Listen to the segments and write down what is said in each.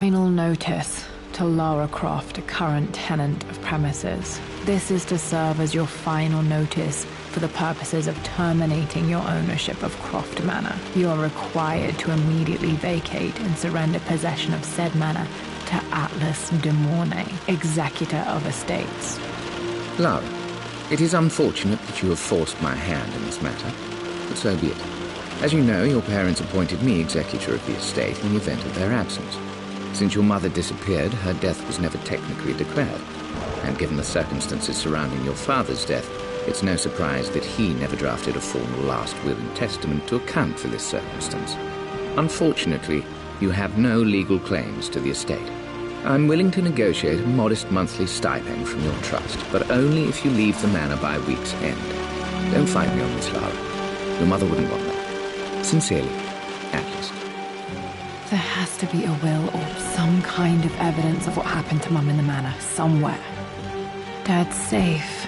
Final notice to Lara Croft, a current tenant of premises. This is to serve as your final notice for the purposes of terminating your ownership of Croft Manor. You are required to immediately vacate and surrender possession of said manor to Atlas de Mornay, executor of estates. Lara, it is unfortunate that you have forced my hand in this matter, but so be it. As you know, your parents appointed me executor of the estate in the event of their absence. Since your mother disappeared, her death was never technically declared. And given the circumstances surrounding your father's death, it's no surprise that he never drafted a formal last will and testament to account for this circumstance. Unfortunately, you have no legal claims to the estate. I'm willing to negotiate a modest monthly stipend from your trust, but only if you leave the manor by week's end. Don't fight me on this, Lara. Your mother wouldn't want that. Sincerely, Atlas. There has to be a will or some kind of evidence of what happened to Mum in the manor, somewhere. Dad's safe.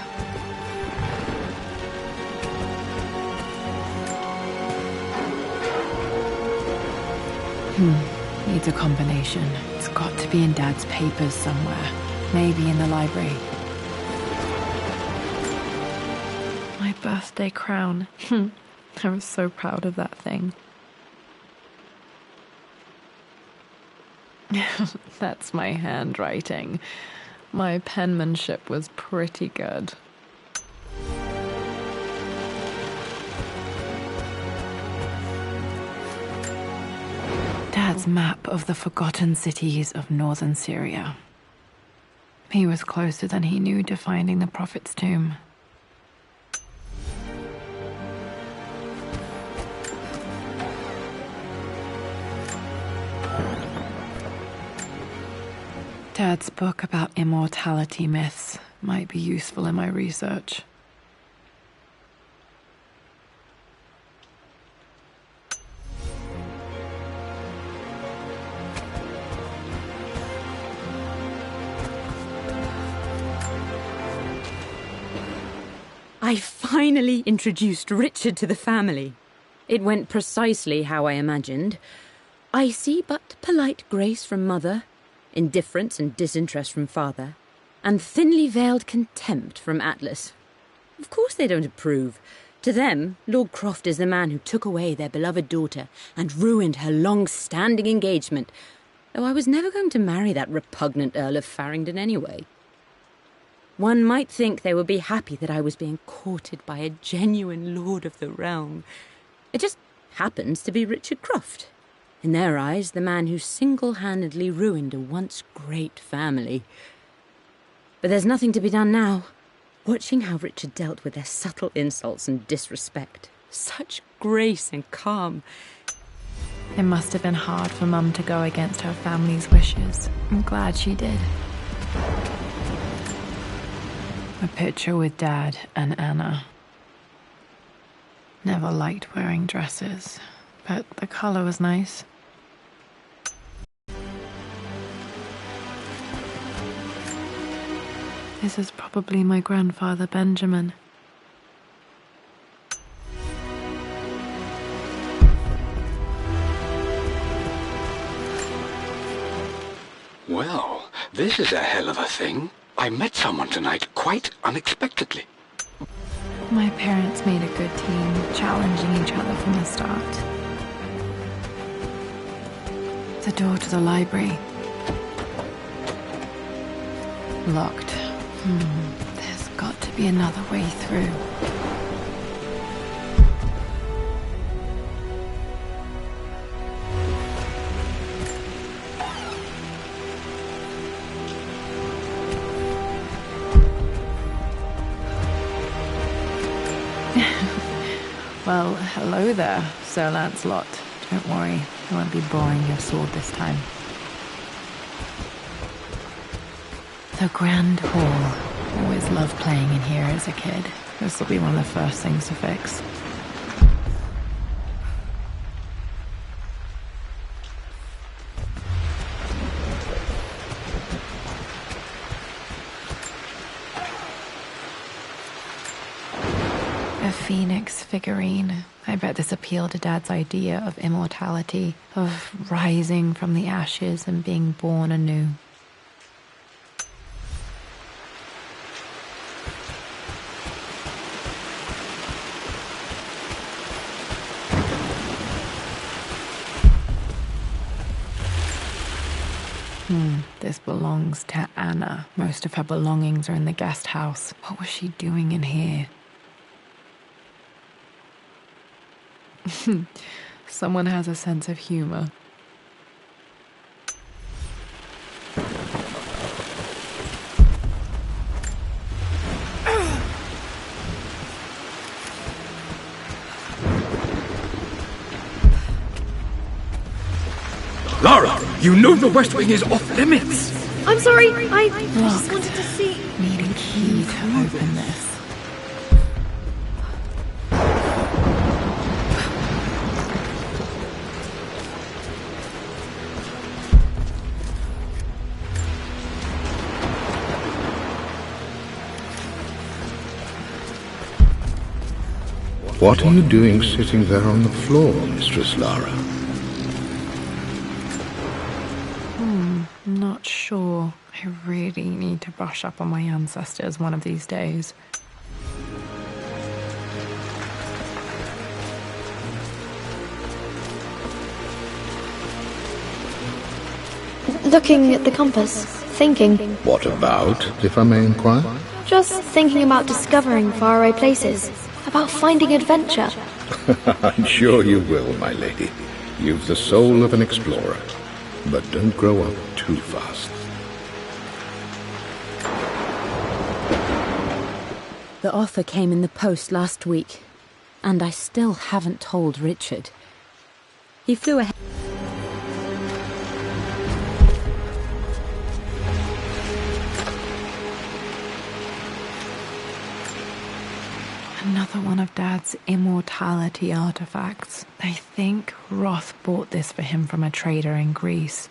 Needs a combination. It's got to be in Dad's papers somewhere. Maybe in the library. My birthday crown. I was so proud of that thing. That's my handwriting. My penmanship was pretty good. Dad's map of the forgotten cities of northern Syria. He was closer than he knew to finding the Prophet's tomb. Dad's book about immortality myths might be useful in my research. I finally introduced Richard to the family. It went precisely how I imagined. Icy but polite grace from mother, indifference and disinterest from father, and thinly veiled contempt from Atlas. Of course they don't approve. To them, Lord Croft is the man who took away their beloved daughter and ruined her long-standing engagement, though I was never going to marry that repugnant Earl of Farringdon anyway. One might think they would be happy that I was being courted by a genuine lord of the realm. It just happens to be Richard Croft. In their eyes, the man who single-handedly ruined a once great family. But there's nothing to be done now. Watching how Richard dealt with their subtle insults and disrespect. Such grace and calm. It must have been hard for Mum to go against her family's wishes. I'm glad she did. A picture with Dad and Anna. Never liked wearing dresses, but the color was nice. This is probably my grandfather, Benjamin. Well, this is a hell of a thing. I met someone tonight quite unexpectedly. My parents made a good team, challenging each other from the start. The door to the library. Locked. There's got to be another way through. Well, hello there, Sir Lancelot. Don't worry, I won't be boring your sword this time. The Grand Hall. Always loved playing in here as a kid. This will be one of the first things to fix. phoenix figurine. I bet this appealed to Dad's idea of immortality, of rising from the ashes and being born anew. This belongs to Anna. Most of her belongings are in the guest house. What was she doing in here? Someone has a sense of humor. Lara, you know the West Wing is off limits. I'm sorry, I just wanted to see. Need a key to open this. What are you doing sitting there on the floor, Mistress Lara? Not sure. I really need to brush up on my ancestors one of these days. Looking at the compass, thinking. What about, if I may inquire? Just thinking about discovering faraway places, about finding adventure. I'm sure you will, my lady. You've the soul of an explorer. But don't grow up too fast. The offer came in the post last week, and I still haven't told Richard. He flew ahead. Another one of Dad's immortality artifacts. I think Roth bought this for him from a trader in Greece.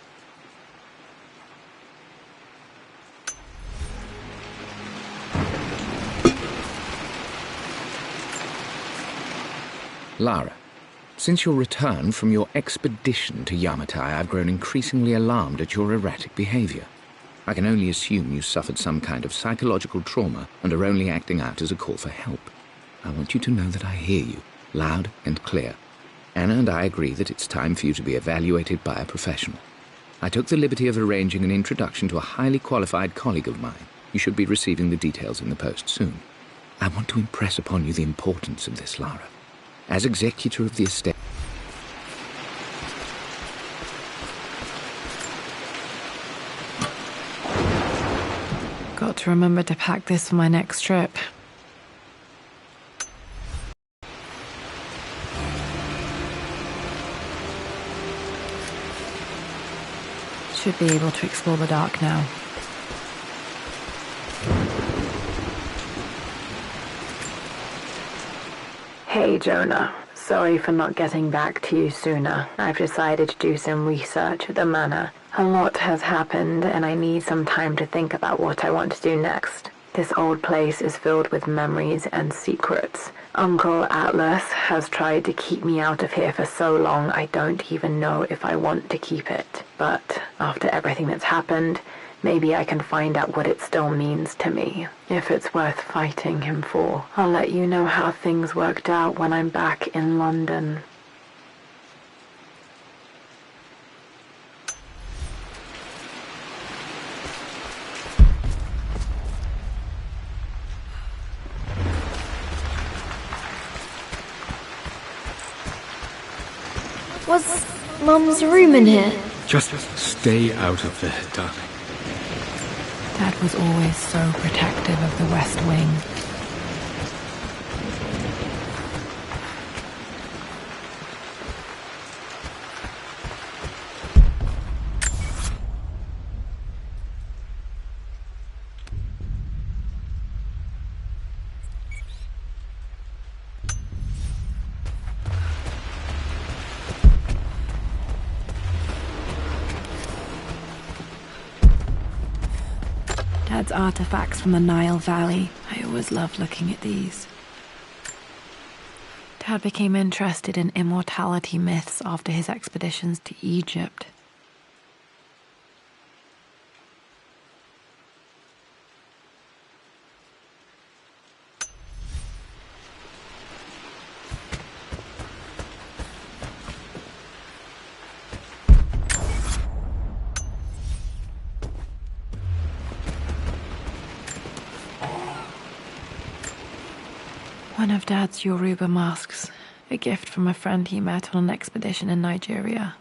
Lara, since your return from your expedition to Yamatai, I've grown increasingly alarmed at your erratic behavior. I can only assume you suffered some kind of psychological trauma and are only acting out as a call for help. I want you to know that I hear you, loud and clear. Anna and I agree that it's time for you to be evaluated by a professional. I took the liberty of arranging an introduction to a highly qualified colleague of mine. You should be receiving the details in the post soon. I want to impress upon you the importance of this, Lara. As executor of the estate... Got to remember to pack this for my next trip. Should be able to explore the dark now. Hey, Jonah. Sorry for not getting back to you sooner. I've decided to do some research at the manor. A lot has happened, and I need some time to think about what I want to do next. This old place is filled with memories and secrets. Uncle Atlas has tried to keep me out of here for so long I don't even know if I want to keep it. But after everything that's happened, maybe I can find out what it still means to me. If it's worth fighting him for, I'll let you know how things worked out when I'm back in London. Was Mum's room in here? Just stay out of there, darling. Dad was always so protective of the West Wing. Dad's artifacts from the Nile Valley. I always loved looking at these. Dad became interested in immortality myths after his expeditions to Egypt. One of Dad's Yoruba masks, a gift from a friend he met on an expedition in Nigeria.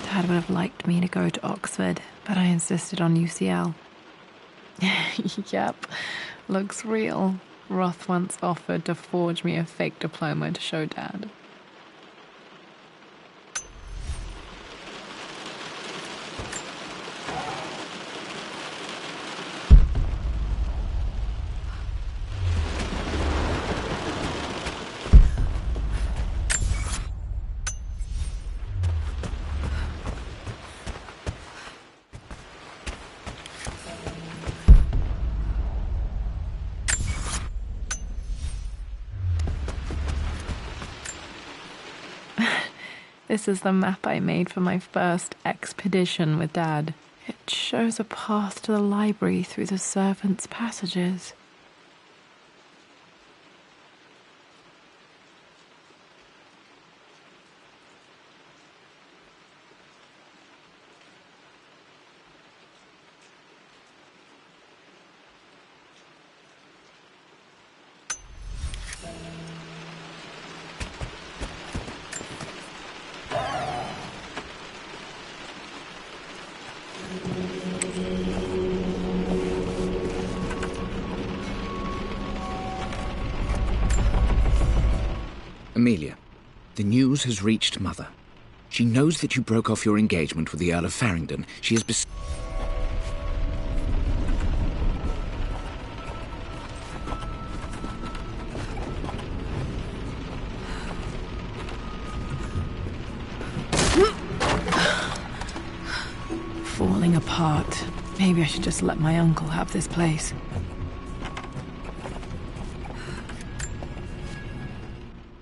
Dad would have liked me to go to Oxford, but I insisted on UCL. Yep, looks real. Roth once offered to forge me a fake diploma to show Dad. This is the map I made for my first expedition with Dad. It shows a path to the library through the servants' passages. Amelia, the news has reached Mother. She knows that you broke off your engagement with the Earl of Farringdon. She has Falling apart. Maybe I should just let my uncle have this place.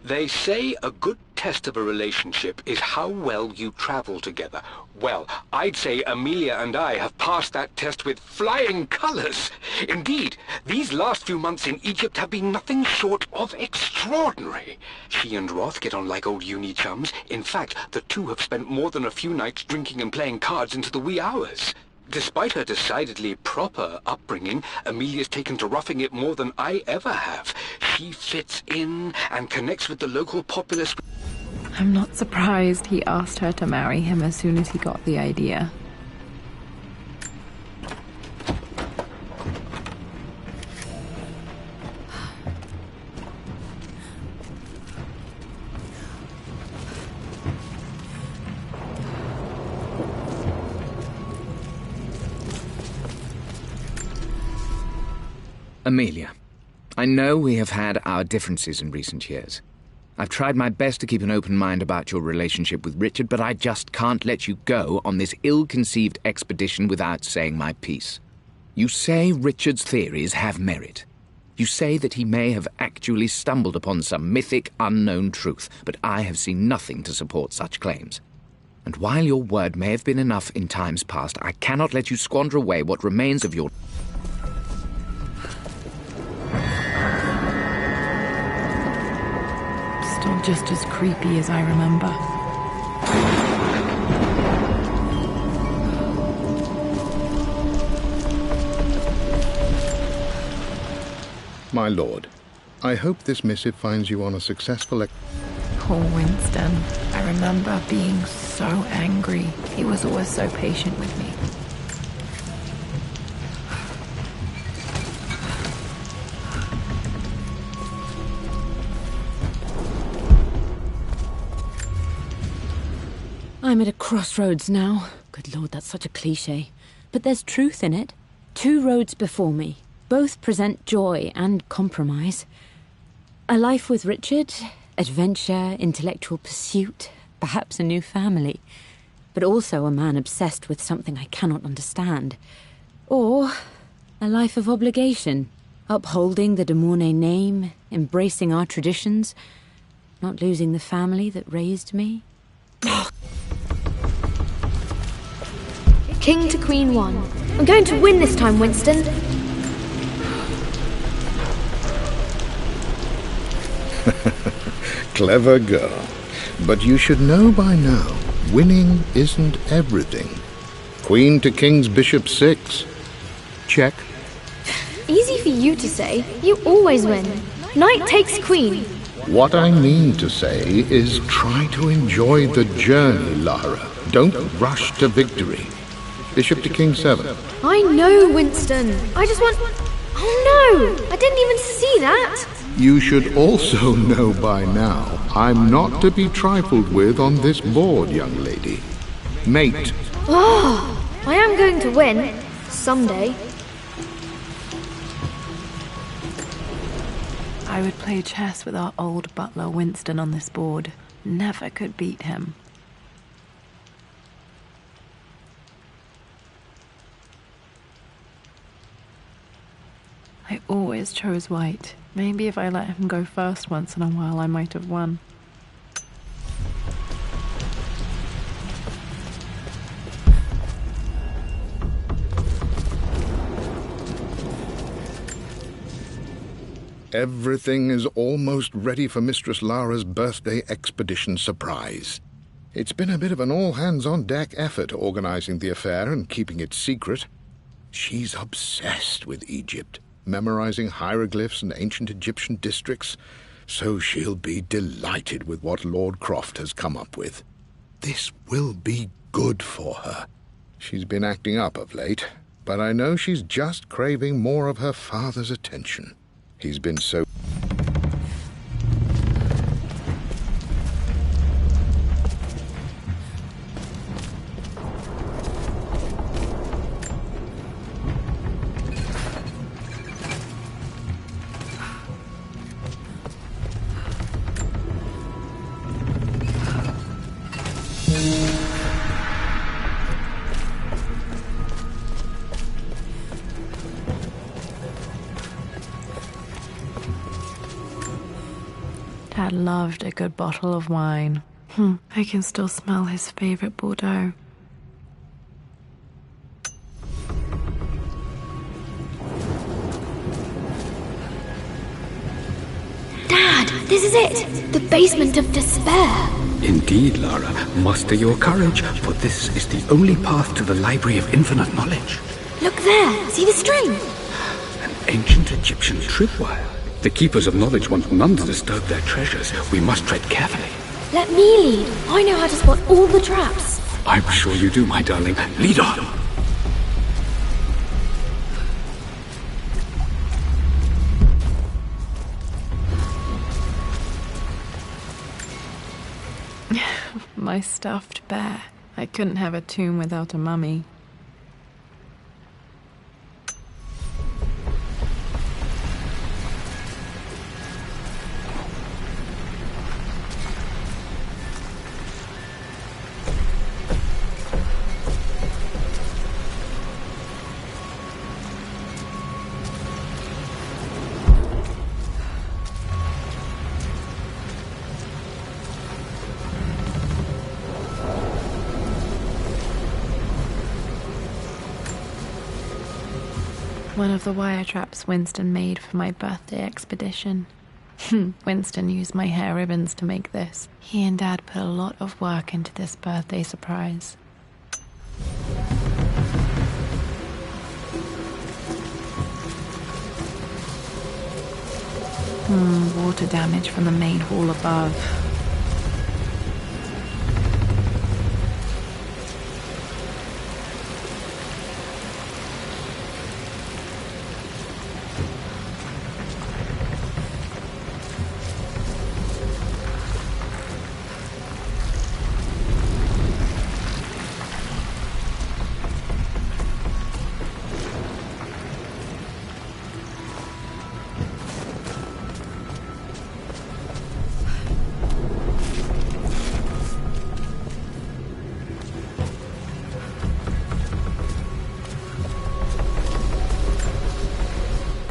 They say a good test of a relationship is how well you travel together. Well, I'd say Amelia and I have passed that test with flying colors. Indeed, these last few months in Egypt have been nothing short of extraordinary. She and Roth get on like old uni chums. In fact, the two have spent more than a few nights drinking and playing cards into the wee hours. Despite her decidedly proper upbringing, Amelia's taken to roughing it more than I ever have. She fits in and connects with the local populace. I'm not surprised he asked her to marry him as soon as he got the idea. Amelia, I know we have had our differences in recent years. I've tried my best to keep an open mind about your relationship with Richard, but I just can't let you go on this ill-conceived expedition without saying my piece. You say Richard's theories have merit. You say that he may have actually stumbled upon some mythic, unknown truth, but I have seen nothing to support such claims. And while your word may have been enough in times past, I cannot let you squander away what remains of your... Still just as creepy as I remember. My lord, I hope this missive finds you on a successful... Poor Winston. I remember being so angry. He was always so patient with me. I'm at a crossroads now. Good Lord, that's such a cliché. But there's truth in it. 2 roads before me. Both present joy and compromise. A life with Richard, adventure, intellectual pursuit, perhaps a new family. but also a man obsessed with something I cannot understand. Or a life of obligation, upholding the de Mornay name, embracing our traditions, not losing the family that raised me. King to Queen 1. I'm going to win this time, Winston. Clever girl. But you should know by now, winning isn't everything. Queen to King's Bishop 6. Check. Easy for you to say. You always win. Knight takes queen. What I mean to say is try to enjoy the journey, Lara. Don't rush to victory. Bishop to King 7. I know, Winston. I just want... Oh no! I didn't even see that! You should also know by now, I'm not to be trifled with on this board, young lady. Mate. Oh, I am going to win. Someday. I would play chess with our old butler Winston on this board. Never could beat him. I always chose white. Maybe if I let him go first once in a while, I might have won. Everything is almost ready for Mistress Lara's birthday expedition surprise. It's been a bit of an all-hands-on-deck effort organizing the affair and keeping it secret. She's obsessed with Egypt, memorizing hieroglyphs and ancient Egyptian districts, so she'll be delighted with what Lord Croft has come up with. This will be good for her. She's been acting up of late, but I know she's just craving more of her father's attention. He's been so... Dad loved a good bottle of wine. I can still smell his favorite Bordeaux. Dad, this is it! The basement of despair! Indeed, Lara. Muster your courage, for this is the only path to the Library of Infinite Knowledge. Look there! See the string? An ancient Egyptian tripwire. The Keepers of Knowledge want none to disturb their treasures. We must tread carefully. Let me lead. I know how to spot all the traps. I'm sure you do, my darling. Lead on. My stuffed bear. I couldn't have a tomb without a mummy. One of the wire traps Winston made for my birthday expedition. Winston used my hair ribbons to make this. He and Dad put a lot of work into this birthday surprise. Water damage from the main hall above.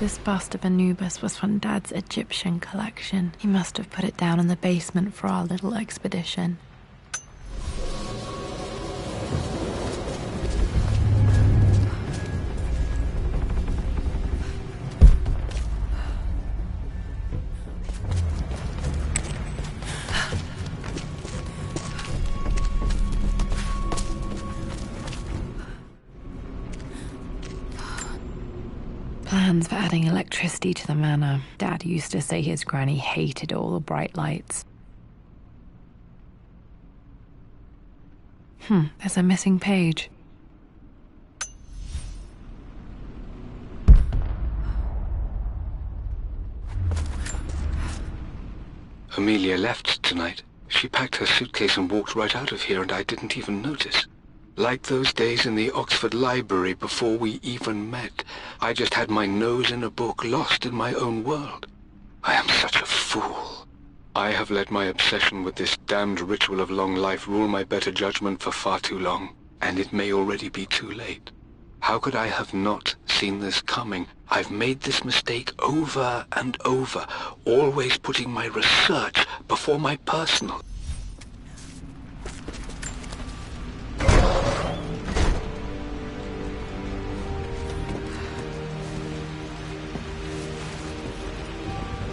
This bust of Anubis was from Dad's Egyptian collection. He must have put it down in the basement for our little expedition. Plans for adding electricity to the manor. Dad used to say his granny hated all the bright lights. There's a missing page. Amelia left tonight. She packed her suitcase and walked right out of here, and I didn't even notice. Like those days in the Oxford Library before we even met. I just had my nose in a book, lost in my own world. I am such a fool. I have let my obsession with this damned ritual of long life rule my better judgment for far too long, and it may already be too late. How could I have not seen this coming? I've made this mistake over and over, always putting my research before my personal.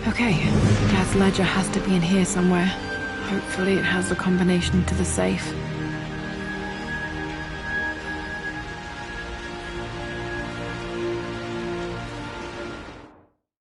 Okay, Dad's ledger has to be in here somewhere. Hopefully it has the combination to the safe.